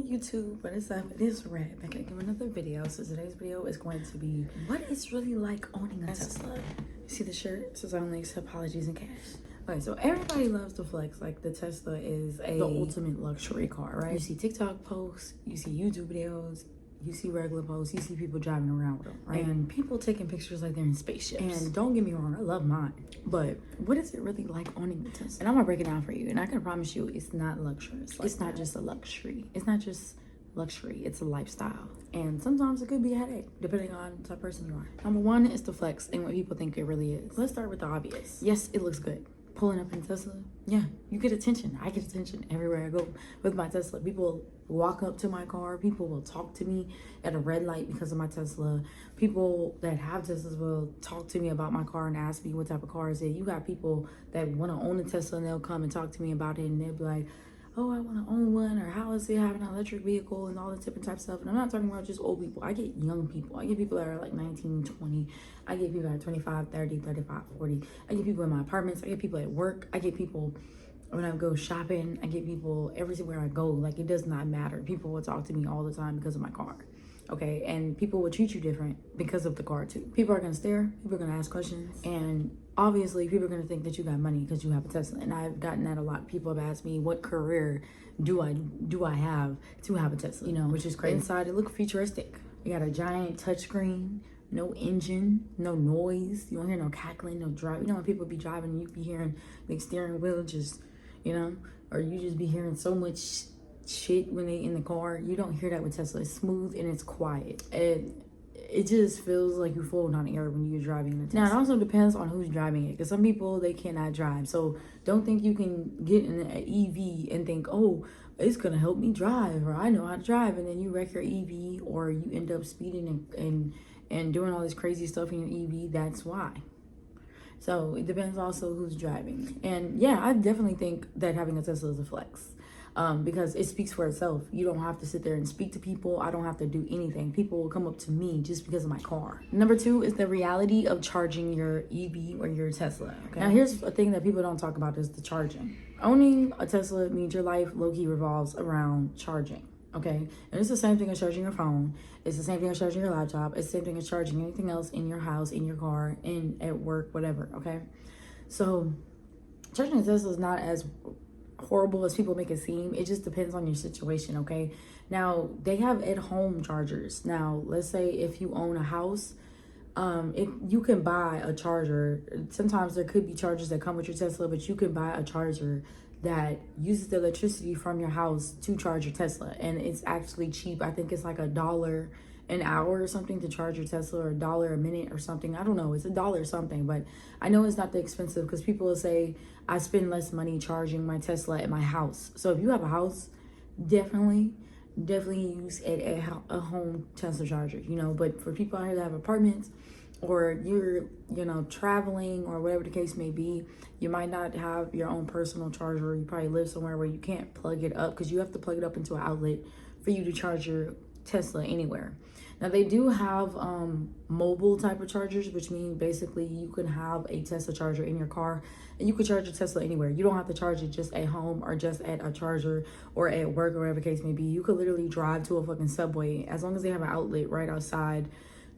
YouTube, what is up? It is Red back again with another video. So today's video is going to be what it's really like owning a Tesla. You see the shirt? It says I only accept apologies and cash. Okay, so everybody loves to flex like the Tesla is the ultimate luxury car, right? You see TikTok posts, you see YouTube videos, you see regular posts, you see people driving around with them, right? And people taking pictures like they're in spaceships. And don't get me wrong, I love mine. But what is it really like owning a Tesla? And I'm gonna break it down for you. And I can promise you it's not luxurious. It's not just a luxury. It's not just luxury, it's a lifestyle. And sometimes it could be a headache, depending on the type of person you are. Number one is the flex and what people think it really is. Let's start with the obvious. Yes, it looks good. Pulling up in Tesla, yeah, you get attention. I get attention everywhere I go with my Tesla. People walk up to my car. People will talk to me at a red light because of my Tesla. People that have Teslas will talk to me about my car and ask me what type of car is it. You got people that want to own a Tesla and they'll come and talk to me about it and they'll be like, oh, I want to own one, or how is it having an electric vehicle and all this different type of stuff. And I'm not talking about just old people. I get young people. I get people that are like 19, 20. I get people that are 25, 30, 35, 40. I get people in my apartments. I get people at work. I get people when I go shopping. I get people everywhere I go. Like, it does not matter. People will talk to me all the time because of my car. Okay, and people will treat you different because of the car too. People are gonna stare, people are gonna ask questions, and obviously people are gonna think that you got money because you have a Tesla. And I've gotten that a lot. People have asked me, what career do I have to have a Tesla? You know, which is crazy. Inside it looks futuristic. You got a giant touchscreen, no engine, no noise. You don't hear no cackling, no drive. You know when people be driving, you be hearing the steering wheel just, you know, or you just be hearing so much shit when they in the car. You don't hear that with Tesla. It's smooth and it's quiet, and it just feels like you're floating on air when you're driving in a Tesla. Now, it also depends on who's driving it, because some people, they cannot drive. So don't think you can get in an EV and think, oh, it's gonna help me drive, or I know how to drive, and then you wreck your EV, or you end up speeding and doing all this crazy stuff in your EV. That's why. So it depends also who's driving. And yeah, I definitely think that having a Tesla is a flex. Because it speaks for itself. You don't have to sit there and speak to people. I don't have to do anything. People will come up to me just because of my car. Number two is the reality of charging your EV or your Tesla. Okay? Now, here's a thing that people don't talk about is the charging. Owning a Tesla means your life low-key revolves around charging. Okay, and it's the same thing as charging your phone. It's the same thing as charging your laptop. It's the same thing as charging anything else in your house, in your car, at work, whatever. Okay, so charging a Tesla is not as horrible as people make it seem. It just depends on your situation. Okay, now they have at-home chargers. Now let's say if you own a house, you can buy a charger. Sometimes there could be chargers that come with your Tesla, but you can buy a charger that uses the electricity from your house to charge your Tesla, and it's actually cheap. I think it's like $1 an hour or something to charge your Tesla, or $1 a minute or something. I don't know, it's $1 or something, but I know it's not that expensive, because people will say I spend less money charging my Tesla at my house. So if you have a house, definitely use a home Tesla charger, you know. But for people out here that have apartments, or you're, you know, traveling, or whatever the case may be, you might not have your own personal charger. You probably live somewhere where you can't plug it up, because you have to plug it up into an outlet for you to charge your Tesla anywhere. Now they do have mobile type of chargers, which means basically you can have a Tesla charger in your car and you can charge your Tesla anywhere. You don't have to charge it just at home or just at a charger or at work or whatever the case may be. You could literally drive to a fucking Subway, as long as they have an outlet right outside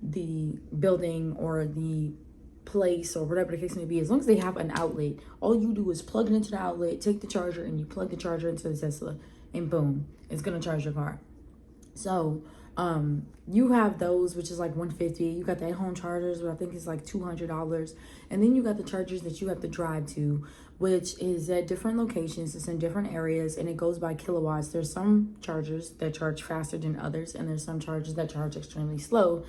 the building or the place or whatever the case may be. As long as they have an outlet, all you do is plug it into the outlet, take the charger, and you plug the charger into the Tesla, and boom, it's gonna charge your car. So you have those, which is like $150. You got the at-home chargers, which I think is like $200, and then you got the chargers that you have to drive to, which is at different locations. It's in different areas, and it goes by kilowatts. There's some chargers that charge faster than others, and there's some chargers that charge extremely slow.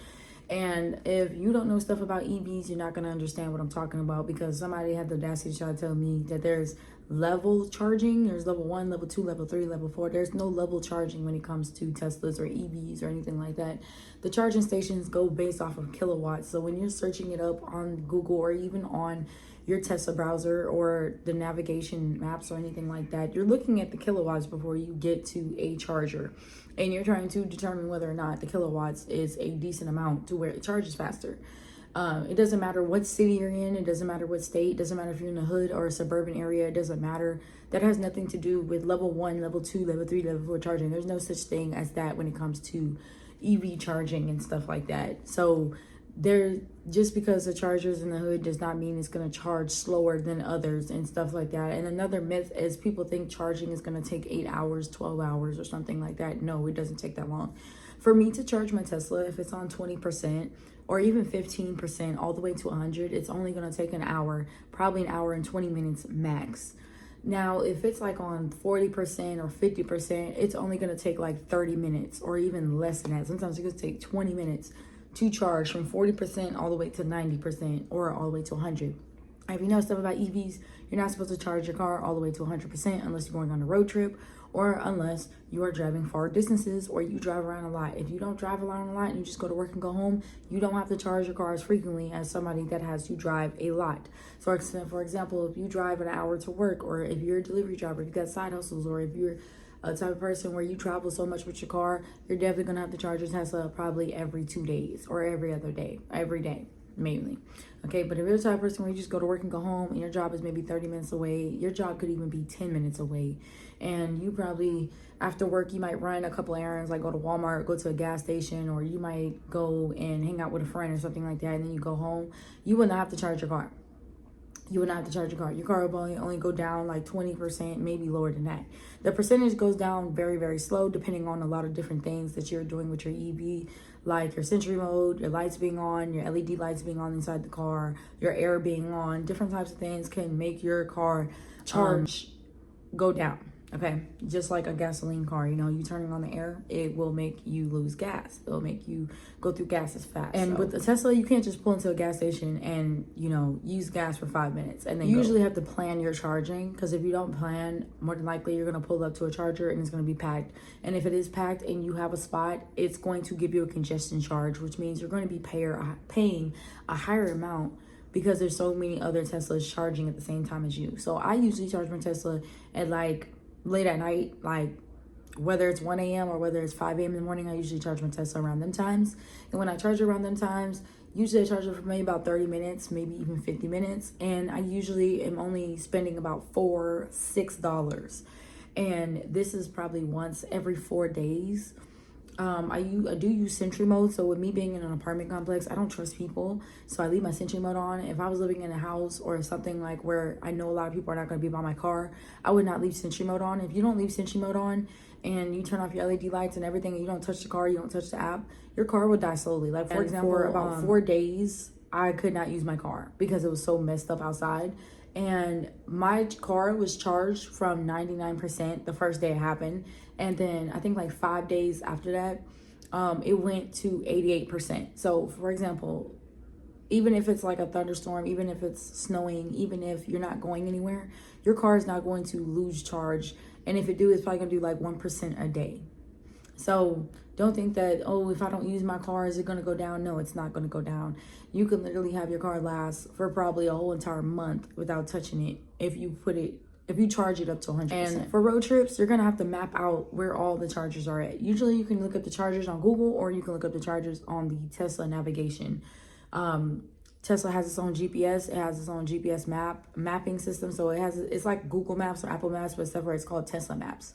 And if you don't know stuff about EVs, you're not going to understand what I'm talking about, because somebody had the audacity to try to tell me that there's level charging. There's level 1, level 2, level 3, level 4. There's no level charging when it comes to Teslas or EVs or anything like that. The charging stations go based off of kilowatts. So when you're searching it up on Google or even on your Tesla browser or the navigation maps or anything like that, you're looking at the kilowatts before you get to a charger, and you're trying to determine whether or not the kilowatts is a decent amount to where it charges faster. It doesn't matter what city you're in. It doesn't matter what state. It doesn't matter if you're in a hood or a suburban area. It doesn't matter. That has nothing to do with level 1, level 2, level 3, level 4 charging. There's no such thing as that when it comes to EV charging and stuff like that. So just because the chargers in the hood does not mean it's going to charge slower than others and stuff like that. And another myth is people think charging is going to take 8 hours, 12 hours or something like that. No, it doesn't take that long. For me to charge my Tesla, if it's on 20% or even 15% all the way to 100, it's only going to take an hour, probably an hour and 20 minutes max. Now, if it's like on 40% or 50%, it's only going to take like 30 minutes or even less than that. Sometimes it could take 20 minutes to charge from 40% all the way to 90% or all the way to 100. If you know stuff about EVs, you're not supposed to charge your car all the way to 100% unless you're going on a road trip or unless you are driving far distances or you drive around a lot. If you don't drive around a lot and you just go to work and go home, you don't have to charge your car as frequently as somebody that has to drive a lot. So for example, if you drive an hour to work, or if you're a delivery driver, if you got side hustles, or if you're a type of person where you travel so much with your car, you're definitely gonna have to charge your Tesla probably every 2 days or every other day, every day mainly. Okay, but if you're the type of person where you just go to work and go home and your job is maybe 30 minutes away, your job could even be 10 minutes away, and you probably after work you might run a couple errands, like go to Walmart, go to a gas station, or you might go and hang out with a friend or something like that, and then you go home, you would not have to charge your car. You would not have to charge your car. Your car will only go down like 20%, maybe lower than that. The percentage goes down very, very slow depending on a lot of different things that you're doing with your EV, like your Sentry mode, your lights being on, your LED lights being on inside the car, your air being on. Different types of things can make your car charge go down. Okay, just like a gasoline car, you know, you turning on the air, it will make you lose gas. It'll make you go through gas as fast. And with the Tesla, you can't just pull into a gas station and, you know, use gas for 5 minutes. And then you usually have to plan your charging, because if you don't plan, more than likely you're going to pull up to a charger and it's going to be packed. And if it is packed and you have a spot, it's going to give you a congestion charge, which means you're going to be paying a higher amount because there's so many other Teslas charging at the same time as you. So I usually charge my Tesla at like late at night, like whether it's 1 a.m. or whether it's 5 a.m. in the morning. I usually charge my Tesla around them times. And when I charge around them times, usually I charge it for maybe about 30 minutes, maybe even 50 minutes. And I usually am only spending about $6. And this is probably once every 4 days. I do use Sentry mode. So with me being in an apartment complex, I don't trust people. So I leave my Sentry mode on. If I was living in a house or something like where I know a lot of people are not going to be by my car, I would not leave Sentry mode on. If you don't leave Sentry mode on and you turn off your LED lights and everything, and you don't touch the car, you don't touch the app, your car will die slowly. Like for example, for about 4 days, I could not use my car because it was so messed up outside. And my car was charged from 99% the first day it happened. And then I think like 5 days after that, it went to 88%. So for example, even if it's like a thunderstorm, even if it's snowing, even if you're not going anywhere, your car is not going to lose charge. And if it do, it's probably gonna do like 1% a day. So don't think that, oh, if I don't use my car, is it going to go down? No, it's not going to go down. You can literally have your car last for probably a whole entire month without touching it if you charge it up to 100%. And for road trips, you're going to have to map out where all the chargers are at. Usually you can look up the chargers on Google, or you can look up the chargers on the Tesla navigation. Tesla has its own GPS. It has its own GPS mapping system. So it's like Google Maps or Apple Maps, but stuff where it's called Tesla Maps.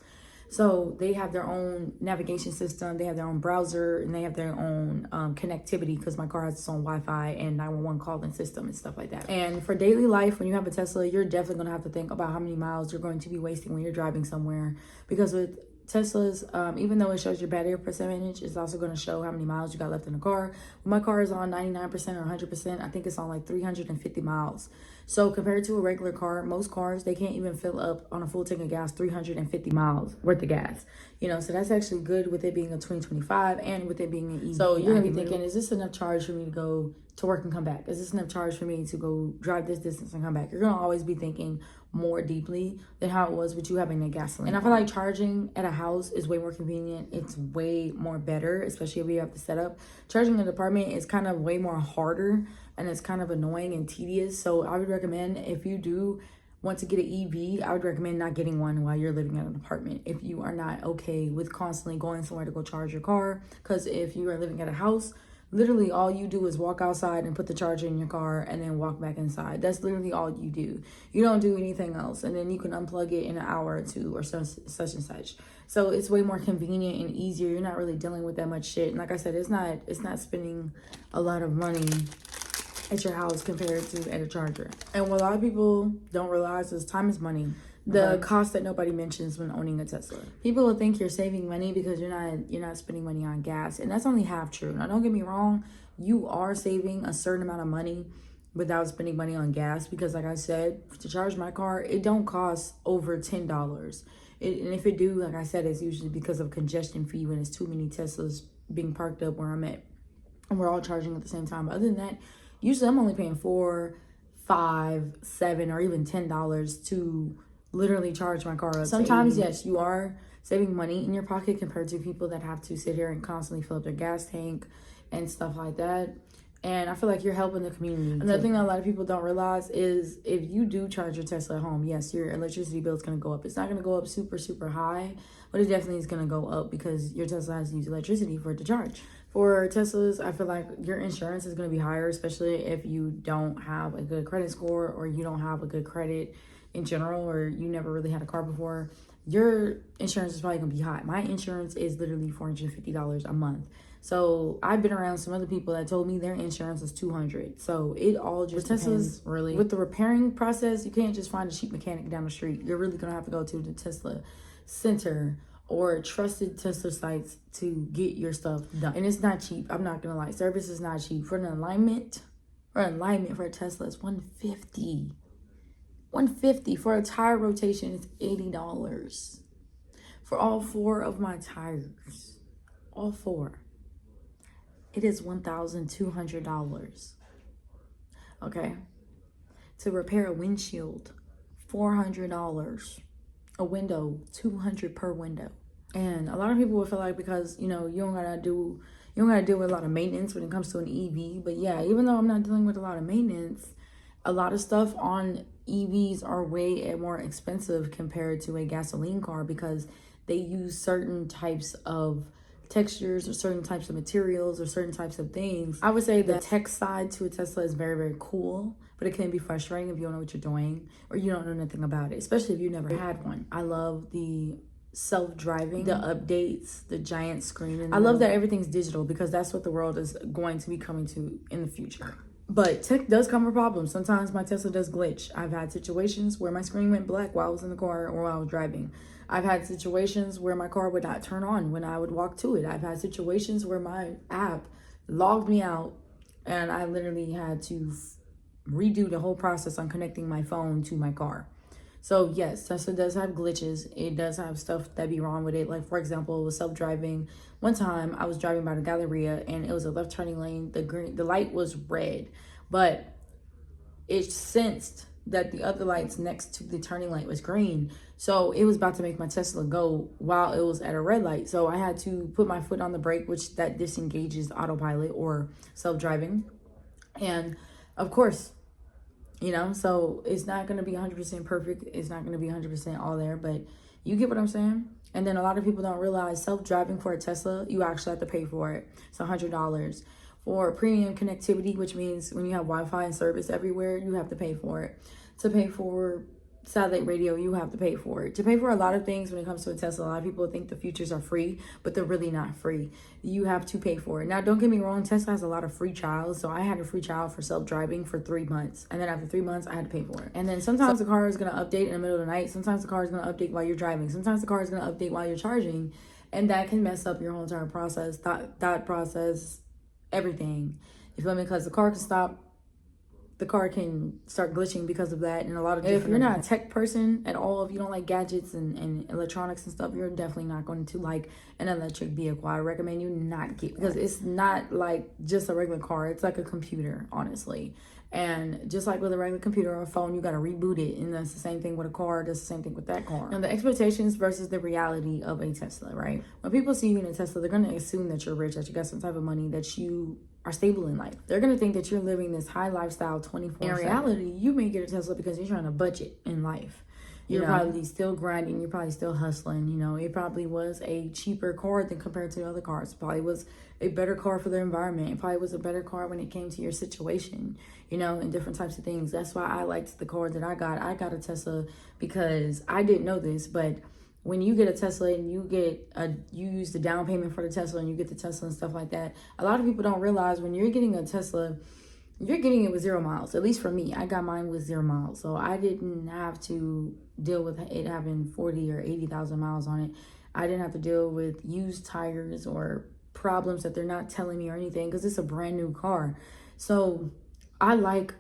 So they have their own navigation system, they have their own browser, and they have their own connectivity, because my car has its own Wi-Fi and 911 calling system and stuff like that. And for daily life, when you have a Tesla, you're definitely going to have to think about how many miles you're going to be wasting when you're driving somewhere. Because with Teslas, even though it shows your battery percentage, it's also going to show how many miles you got left in the car. When my car is on 99% or 100%, I think it's on like 350 miles. So compared to a regular car, most cars, they can't even fill up on a full tank of gas 350 miles worth of gas. You know, so that's actually good with it being a 2025 and with it being an EV. So you're going to be thinking, is this enough charge for me to go to work and come back? Is this enough charge for me to go drive this distance and come back? You're going to always be thinking more deeply than how it was with you having a gasoline. And I feel like charging at a house is way more convenient. It's way more better, especially if you have the setup. Charging in an apartment is kind of way more harder, and it's kind of annoying and tedious. So I would recommend, if you do want to get an EV, I would recommend not getting one while you're living in an apartment if you are not okay with constantly going somewhere to go charge your car. Because if you are living at a house, literally all you do is walk outside and put the charger in your car and then walk back inside. That's literally all you do. You don't do anything else. And then you can unplug it in an hour or two or such and such. So it's way more convenient and easier. You're not really dealing with that much shit. And like I said, it's not spending a lot of money at your house compared to at a charger. And what a lot of people don't realize is time is money. The cost that nobody mentions when owning a Tesla. People will think you're saving money because you're not spending money on gas, and that's only half true. Now, don't get me wrong, you are saving a certain amount of money without spending money on gas, because like I said, to charge my car, it don't cost over $10. And if it do, like I said, it's usually because of congestion fee when it's too many Teslas being parked up where I'm at, and we're all charging at the same time. But other than that, usually I'm only paying $4, $5, $7, or even $10 to literally charge my car up. Sometimes, yes, you are saving money in your pocket compared to people that have to sit here and constantly fill up their gas tank and stuff like that. And I feel like you're helping the community. Another thing that a lot of people don't realize is if you do charge your Tesla at home, yes, your electricity bill is going to go up. It's not going to go up super, super high, but it definitely is going to go up because your Tesla has to use electricity for it to charge. For Teslas, I feel like your insurance is going to be higher, especially if you don't have a good credit score or you don't have a good credit in general, or you never really had a car before. Your insurance is probably gonna be high. My insurance is literally $450 a month. So I've been around some other people that told me their insurance is $200. So it all just depends, really. With the repairing process, you can't just find a cheap mechanic down the street. You're really gonna have to go to the Tesla center or trusted Tesla sites to get your stuff done. And it's not cheap. I'm not gonna lie. Service is not cheap. For an alignment for a Tesla, it's $150. $150 for a tire rotation is $80. For all 4 of my tires, all 4, it is $1,200. Okay, to repair a windshield, $400. A window, $200 per window. And a lot of people will feel like because you don't gotta deal with a lot of maintenance when it comes to an EV. But yeah, even though I'm not dealing with a lot of maintenance, a lot of stuff on EVs are way more expensive compared to a gasoline car because they use certain types of textures or certain types of materials or certain types of things. I would say the tech side to a Tesla is very, very cool, but it can be frustrating if you don't know what you're doing or you don't know nothing about it, especially if you never had one. I love the self-driving, the updates, the giant screen. I love that everything's digital because that's what the world is going to be coming to in the future. But tech does come with problems. Sometimes my Tesla does glitch. I've had situations where my screen went black while I was in the car or while I was driving. I've had situations where my car would not turn on when I would walk to it. I've had situations where my app logged me out and I literally had to redo the whole process on connecting my phone to my car. So yes, Tesla does have glitches. It does have stuff that be wrong with it. Like for example, with self-driving. One time I was driving by the Galleria and it was a left turning lane. The light was red, but it sensed that the other lights next to the turning light was green. So it was about to make my Tesla go while it was at a red light. So I had to put my foot on the brake, which that disengages autopilot or self-driving. And of course, so it's not going to be 100% perfect. It's not going to be 100% all there, but you get what I'm saying? And then a lot of people don't realize self-driving for a Tesla, you actually have to pay for it. It's $100. For premium connectivity, which means when you have Wi-Fi and service everywhere, you have to pay for it. To pay for satellite radio, you have to pay for it. To pay for a lot of things when it comes to a Tesla, a lot of people think the features are free, but they're really not free. You have to pay for it. Now, don't get me wrong, Tesla has a lot of free trials. So I had a free trial for self-driving for 3 months. And then after 3 months, I had to pay for it. And then sometimes the car is going to update in the middle of the night. Sometimes the car is going to update while you're driving. Sometimes the car is going to update while you're charging. And that can mess up your whole entire process, thought process, everything. You feel me? Because the car can stop. The car can start glitching because of that, and a lot of different. If you're not a tech person at all, if you don't like gadgets and electronics and stuff, you're definitely not going to like an electric vehicle. I recommend you not get, because it's not like just a regular car. It's like a computer, honestly. And just like with a regular computer or a phone, you got to reboot it. And that's the same thing with a car. That's the same thing with that car. And the expectations versus the reality of a Tesla, right? When people see you in a Tesla, they're going to assume that you're rich, that you got some type of money, that you are stable in life. They're going to think that you're living this high lifestyle 24/7. In reality, you may get a Tesla because you're trying to budget in life. You're probably still grinding. You're probably still hustling. You know, it probably was a cheaper car than compared to the other cars. It probably was a better car for the environment. It probably was a better car when it came to your situation, you know, and different types of things. That's why I liked the car that I got. I got a Tesla because I didn't know this, but when you get a Tesla and you use the down payment for the Tesla and you get the Tesla and stuff like that, a lot of people don't realize when you're getting a Tesla, you're getting it with 0 miles. At least for me, I got mine with 0 miles. So I didn't have to deal with it having 40 or 80,000 miles on it. I didn't have to deal with used tires or problems that they're not telling me or anything because it's a brand new car. So I like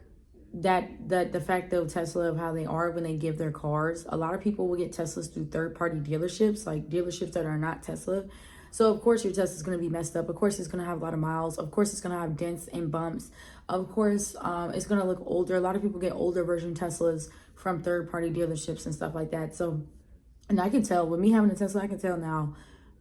that the fact of Tesla of how they are when they give their cars. A lot of people will get Teslas through third-party dealerships, like dealerships that are not Tesla. So of course your Tesla's going to be messed up. Of course it's going to have a lot of miles. Of course it's going to have dents and bumps. Of course it's going to look older. A lot of people get older version Teslas from third-party dealerships and stuff like that. So, and I can tell with me having a Tesla, I can tell now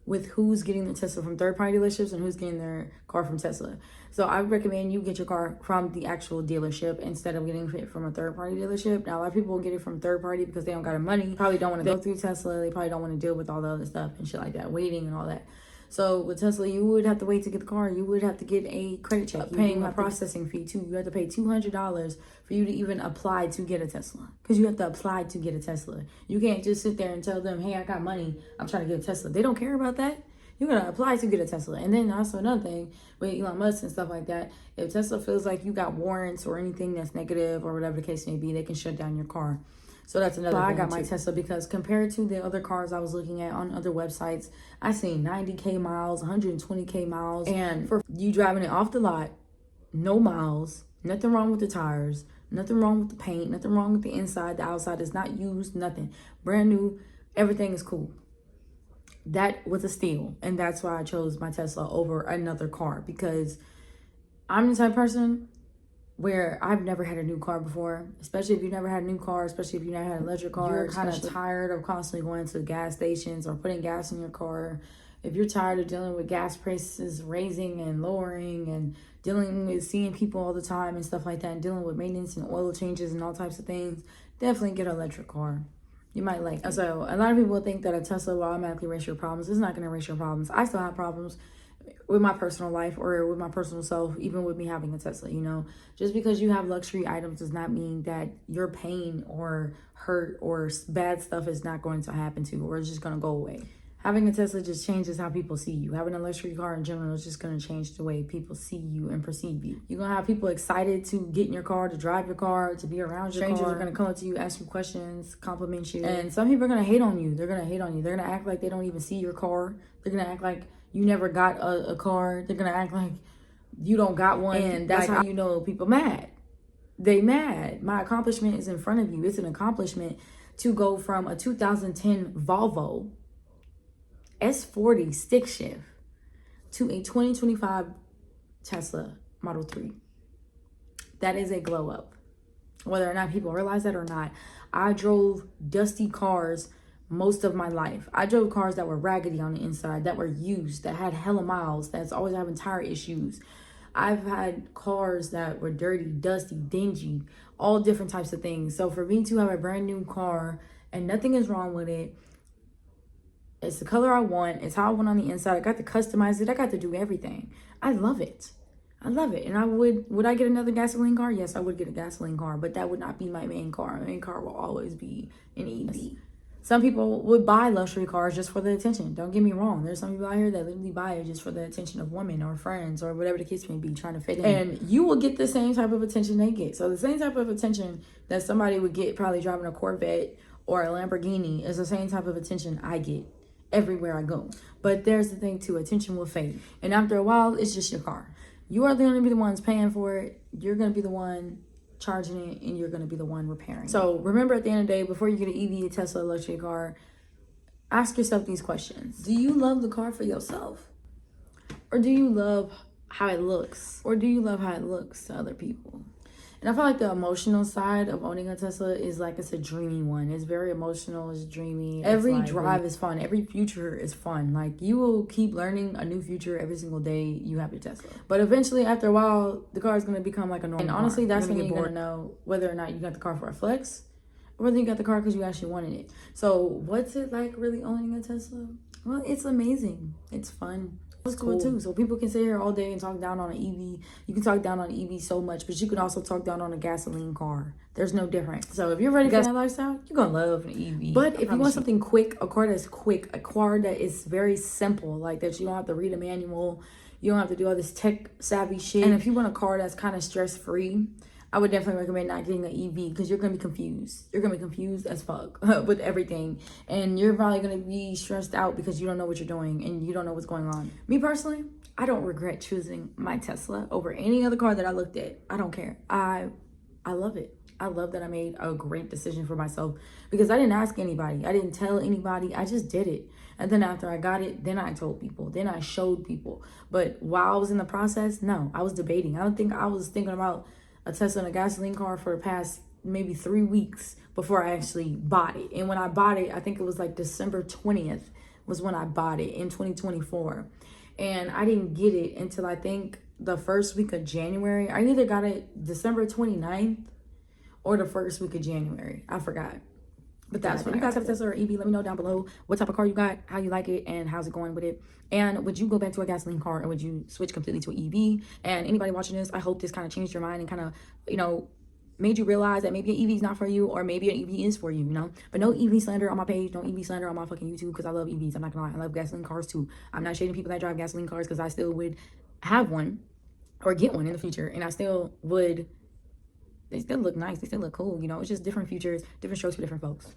with who's getting the Tesla from third-party dealerships and who's getting their car from Tesla. So I recommend you get your car from the actual dealership instead of getting it from a third-party dealership. Now, a lot of people will get it from third-party because they don't got the money. Probably don't want to go through Tesla. They probably don't want to deal with all the other stuff and shit like that, waiting and all that. So with Tesla, you would have to wait to get the car. You would have to get a credit check. Paying a processing fee too. You have to pay $200 for you to even apply to get a Tesla. Because you have to apply to get a Tesla. You can't just sit there and tell them, hey, I got money, I'm trying to get a Tesla. They don't care about that. You're going to apply to get a Tesla. And then also another thing with Elon Musk and stuff like that, if Tesla feels like you got warrants or anything that's negative or whatever the case may be, they can shut down your car. So that's another thing. I got my Tesla because compared to the other cars I was looking at on other websites, I seen 90K miles, 120K miles. And for you driving it off the lot, no miles, nothing wrong with the tires, nothing wrong with the paint, nothing wrong with the inside, the outside is not used, nothing. Brand new, everything is cool. That was a steal. And that's why I chose my Tesla over another car because I'm the type of person where I've never had a new car before, especially if you've never had a new car, especially if you've never had an electric car. You're kind of tired of constantly going to gas stations or putting gas in your car. If you're tired of dealing with gas prices raising and lowering and dealing with seeing people all the time and stuff like that and dealing with maintenance and oil changes and all types of things, definitely get an electric car. You might like it. So a lot of people think that a Tesla will automatically erase your problems. It's not going to erase your problems. I still have problems with my personal life or with my personal self, even with me having a Tesla, you know. Just because you have luxury items does not mean that your pain or hurt or bad stuff is not going to happen to you or it's just going to go away. Having a Tesla just changes how people see you. Having a luxury car in general is just going to change the way people see you and perceive you. You're going to have people excited to get in your car, to drive your car, to be around your car. Strangers are going to come up to you, ask you questions, compliment you. And some people are going to hate on you. They're going to hate on you. They're going to act like they don't even see your car. They're going to act like you never got a car. They're going to act like you don't got one. And that's how you know people mad. They mad. My accomplishment is in front of you. It's an accomplishment to go from a 2010 Volvo S40 stick shift to a 2025 Tesla Model 3. That is a glow up. Whether or not people realize that or not, I drove dusty cars most of my life. I drove cars that were raggedy on the inside, that were used, that had hella miles, that's always having tire issues. I've had cars that were dirty, dusty, dingy, all different types of things. So for me to have a brand new car and nothing is wrong with it, it's the color I want. It's how I want on the inside. I got to customize it. I got to do everything. I love it. I love it. And I would I get another gasoline car? Yes, I would get a gasoline car, but that would not be my main car. My main car will always be an EV. Some people would buy luxury cars just for the attention. Don't get me wrong. There's some people out here that literally buy it just for the attention of women or friends or whatever the case may be, trying to fit in. And you will get the same type of attention they get. So the same type of attention that somebody would get probably driving a Corvette or a Lamborghini is the same type of attention I get everywhere I go. But there's the thing too, attention will fade. And after a while, it's just your car. You are going to be the ones paying for it. You're going to be the one charging it, and you're going to be the one repairing. So remember, at the end of the day, before you get an EV, a Tesla, luxury car, ask yourself these questions. Do you love the car for yourself? Or do you love how it looks? Or do you love how it looks to other people? And I feel like the emotional side of owning a Tesla is like, it's a dreamy one. It's very emotional. It's dreamy. Every drive is fun. Every future is fun. Like, you will keep learning a new future every single day you have your Tesla. But eventually, after a while, the car is going to become like a normal car. And honestly, that's when you're going to know whether or not you got the car for a flex or whether you got the car because you actually wanted it. So what's it like really owning a Tesla? Well, it's amazing. It's fun. It's cool too. So people can sit here all day and talk down on an EV. You can talk down on an EV so much, but you can also talk down on a gasoline car. There's no difference. So if you're ready for that lifestyle, you're gonna love an EV. But if you want something quick, a car that's quick, a car that is very simple, like that you don't have to read a manual, you don't have to do all this tech savvy shit. And if you want a car that's kind of stress free, I would definitely recommend not getting an EV because you're going to be confused. You're going to be confused as fuck with everything. And you're probably going to be stressed out because you don't know what you're doing and you don't know what's going on. Me personally, I don't regret choosing my Tesla over any other car that I looked at. I don't care. I love it. I love that I made a great decision for myself because I didn't ask anybody. I didn't tell anybody. I just did it. And then after I got it, then I told people. Then I showed people. But while I was in the process, no, I was debating. I don't think I was thinking about a Tesla and a gasoline car for the past maybe 3 weeks before I actually bought it. And when I bought it, I think it was like December 20th was when I bought it in 2024. And I didn't get it until I think the first week of January. I either got it December 29th or the first week of January. I forgot. But that's when you guys have a Tesla or EV, let me know down below what type of car you got, how you like it, and how's it going with it. And would you go back to a gasoline car or would you switch completely to an EV? And anybody watching this, I hope this kind of changed your mind and kind of, you know, made you realize that maybe an EV is not for you or maybe an EV is for you, you know? But no EV slander on my page, no EV slander on my fucking YouTube because I love EVs. I'm not gonna lie, I love gasoline cars too. I'm not shading people that drive gasoline cars because I still would have one or get one in the future and I still would. They still look nice. They still look cool. You know, it's just different futures, different strokes for different folks.